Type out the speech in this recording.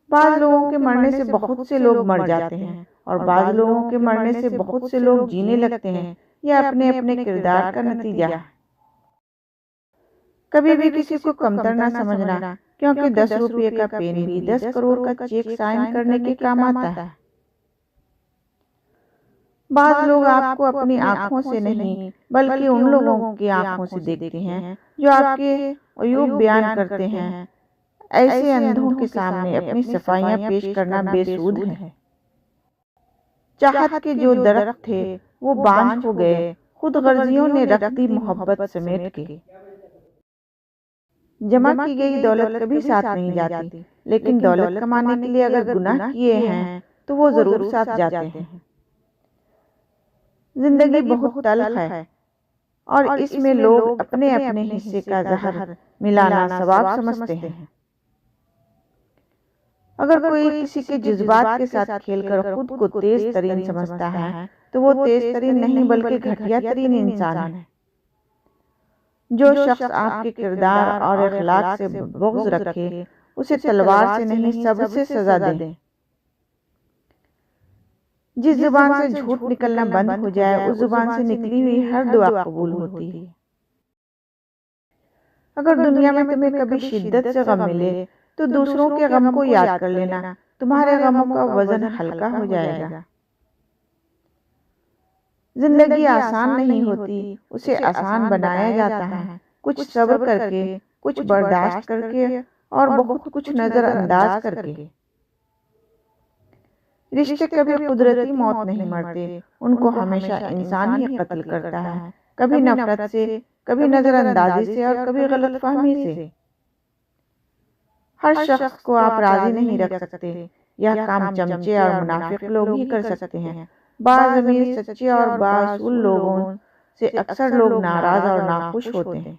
بعض لوگوں کے مرنے سے بہت سے لوگ مر جاتے ہیں اور بعض لوگوں کے مرنے سے بہت سے لوگ جینے لگتے ہیں۔ یہ اپنے اپنے کردار کا نتیجہ ہے۔ کبھی بھی کسی کو کمتر نہ سمجھنا، کیونکہ 10 روپے کا پین بھی 10 کروڑ کا چیک سائن کرنے کے کام آتا ہے۔ بعض لوگ آپ کو اپنی آنکھوں سے نہیں بلکہ ان لوگوں کی آنکھوں سے دیکھتے ہیں جو آپ کے عیوب بیان کرتے ہیں۔ ایسے اندھوں کے سامنے اپنی صفائیاں پیش کرنا بے سود ہے۔ چاہت کے جو درخت تھے وہ بانجھ ہو گئے، خود غرضیوں نے رکھ دی محبت سمیٹ کے۔ جمع کی گئی دولت کبھی ساتھ نہیں جاتی، لیکن دولت کمانے کے لیے اگر گناہ کیے ہیں تو وہ ضرور ساتھ جاتے ہیں۔ زندگی بہت تلخ ہے اور اس میں لوگ اپنے اپنے حصے کا زہر ملانا ثواب سمجھتے ہیں۔ اگر کوئی کسی کے جذبات کے ساتھ کھیل کر خود کو تیز ترین سمجھتا ہے تو وہ تیز ترین نہیں بلکہ گھٹیا ترین انسان ہے۔ جو شخص آپ کے کردار اور اخلاق سے بغض رکھے اسے تلوار سے نہیں صبر سے سزا دیں۔ جس زبان سے جھوٹ نکلنا بند ہو جائے اس زبان سے نکلی ہوئی ہر دعا قبول ہوتی ہے۔ اگر دنیا میں تمہیں کبھی شدت سے غم ملے تو دوسروں کے غم کو یاد کر لینا، تمہارے غموں کا وزن ہلکا ہو جائے گا۔ زندگی آسان نہیں ہوتی، اسے آسان بنایا جاتا ہے، کچھ صبر کر کے، کچھ برداشت کر کے اور بہت کچھ نظر انداز کر کے۔ رشتے کبھی قدرتی موت نہیں مرتے، ان کو ہمیشہ انسان ہی قتل کرتا ہے، کبھی نفرت سے، کبھی نظر اندازی سے اور کبھی غلط فہمی سے۔ ہر شخص کو آپ راضی نہیں رکھ سکتے، یہ کام چمچے اور منافق لوگ ہی کر سکتے ہیں۔ بعض امیر، سچے اور بااصول لوگوں سے اکثر لوگ ناراض اور ناخوش ہوتے ہیں۔